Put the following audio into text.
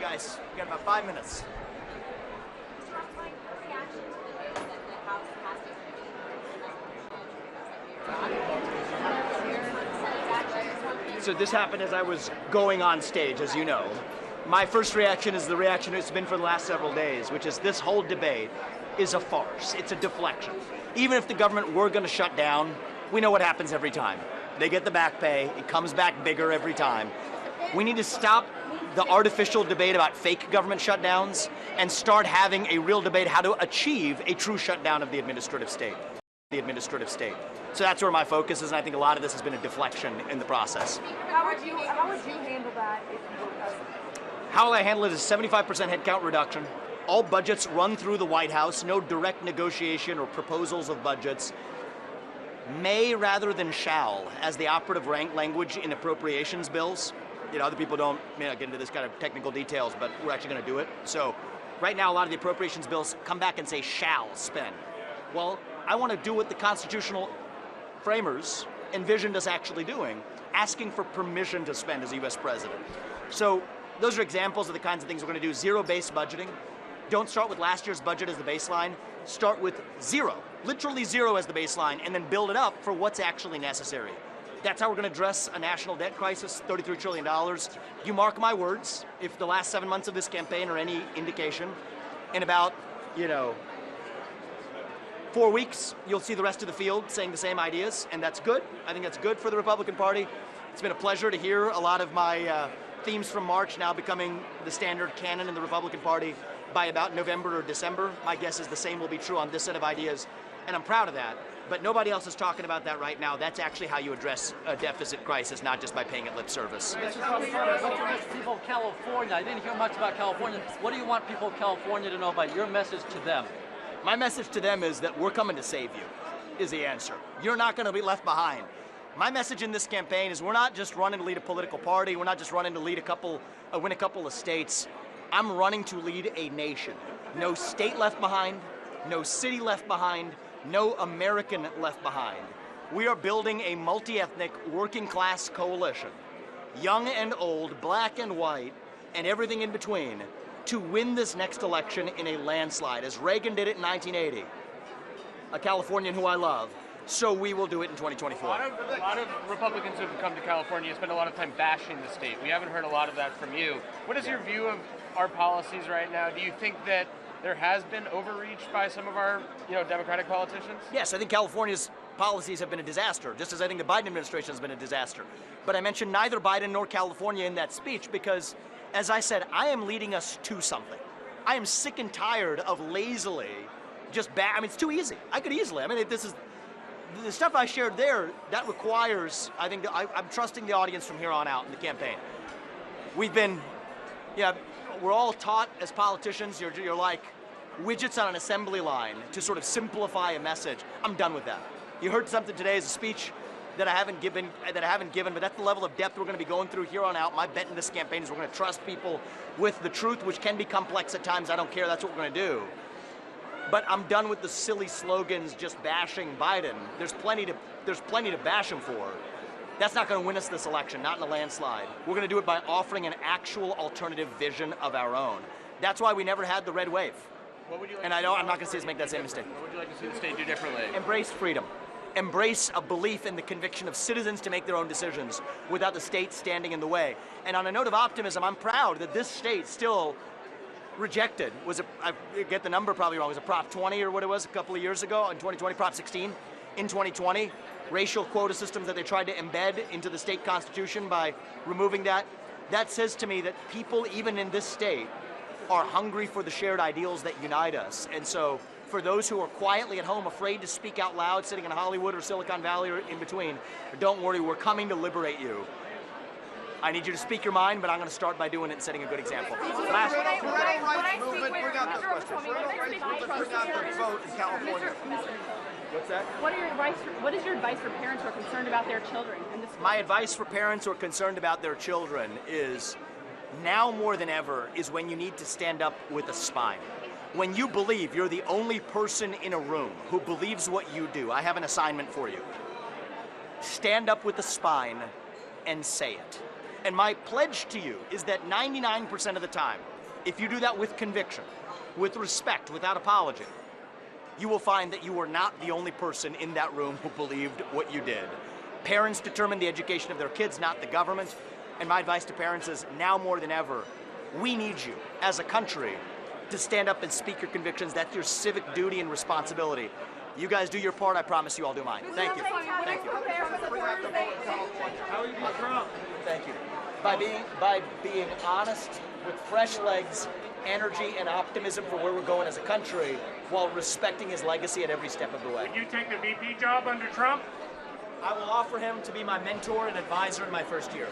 guys. We got about 5 minutes. So this happened as I was going on stage, as you know. My first reaction is the reaction it's been for the last several days, which is this whole debate is a farce. It's a deflection. Even if the government were going to shut down, we know what happens every time. They get the back pay. It comes back bigger every time. We need to stop the artificial debate about fake government shutdowns and start having a real debate how to achieve a true shutdown of the administrative state. So that's where my focus is, and I think a lot of this has been a deflection in the process. How would you handle that if you were president? How will I handle it is 75% headcount reduction. All budgets run through the White House, no direct negotiation or proposals of budgets. May rather than shall as the operative rank language in appropriations bills. You know, other people don't get into this kind of technical details, but we're actually going to do it. So right now, a lot of the appropriations bills come back and say shall spend. Well, I want to do what the constitutional framers envisioned us actually doing, asking for permission to spend as a US president. So those are examples of the kinds of things we're going to do. Zero-based budgeting. Don't start with last year's budget as the baseline. Start with zero, literally zero as the baseline, and then build it up for what's actually necessary. That's how we're going to address a national debt crisis, $33 trillion. You mark my words, if the last 7 months of this campaign are any indication, in about, 4 weeks, you'll see the rest of the field saying the same ideas, and that's good. I think that's good for the Republican Party. It's been a pleasure to hear a lot of my themes from March now becoming the standard canon in the Republican Party by about November or December. My guess is the same will be true on this set of ideas, and I'm proud of that. But nobody else is talking about that right now. That's actually how you address a deficit crisis, not just by paying it lip service. Mr. Ramaswamy, what's your message to people of California? I didn't hear much about California. What do you want people of California to know about your message to them? My message to them is that we're coming to save you, is the answer. You're not going to be left behind. My message in this campaign is we're not just running to lead a political party. We're not just running to lead win a couple of states. I'm running to lead a nation. No state left behind, no city left behind, no American left behind. We are building a multi-ethnic working class coalition, young and old, black and white, and everything in between, to win this next election in a landslide, as Reagan did it in 1980, a Californian who I love. So we will do it in 2024. A lot of Republicans who have come to California spend a lot of time bashing the state. We haven't heard a lot of that from you. What is your view of our policies right now? Do you think that there has been overreach by some of our Democratic politicians? Yes, I think California's policies have been a disaster, just as I think the Biden administration has been a disaster. But I mentioned neither Biden nor California in that speech because, as I said, I am leading us to something. I am sick and tired of lazily just it's too easy. I could easily. This is the stuff I shared there. That requires, I think, I'm trusting the audience from here on out in the campaign. We're all taught as politicians. You're like widgets on an assembly line to sort of simplify a message. I'm done with that. You heard something today as a speech that I haven't given, but that's the level of depth we're going to be going through here on out. My bet in this campaign is we're going to trust people with the truth, which can be complex at times. I don't care. That's what we're going to do. But I'm done with the silly slogans just bashing Biden. There's plenty to bash him for. That's not going to win us this election, not in a landslide. We're going to do it by offering an actual alternative vision of our own. That's why we never had the red wave. What would you like and I know I'm not going to see us make that same mistake. What would you like to see the state do differently? Embrace freedom. Embrace a belief in the conviction of citizens to make their own decisions without the state standing in the way. And on a note of optimism, I'm proud that this state still rejected, I get the number probably wrong, was it Prop 20 or what it was a couple of years ago in 2020, Prop 16 in 2020, racial quota systems that they tried to embed into the state constitution by removing that. That says to me that people, even in this state, are hungry for the shared ideals that unite us. And so for those who are quietly at home, afraid to speak out loud, sitting in Hollywood or Silicon Valley or in between, don't worry, we're coming to liberate you. I need you to speak your mind, but I'm going to start by doing it and setting a good example. Last vote in California. What's that? What is your advice for parents who are concerned about their children? My advice for parents who are concerned about their children is, now more than ever, is when you need to stand up with a spine. When you believe you're the only person in a room who believes what you do, I have an assignment for you. Stand up with a spine and say it. And my pledge to you is that 99% of the time, If you do that with conviction, with respect, without apology, you will find that you were not the only person in that room who believed what you did. Parents determine the education of their kids, not the government. And my advice to parents is, now more than ever, we need you as a country to stand up and speak your convictions. That's your civic duty and responsibility. You guys do your part, I promise you I'll do mine. Thank you. Thank you. How are you beat Trump? Thank you. By being honest, with fresh legs, energy, and optimism for where we're going as a country, while respecting his legacy at every step of the way. Would you take the VP job under Trump? I will offer him to be my mentor and advisor in my first year.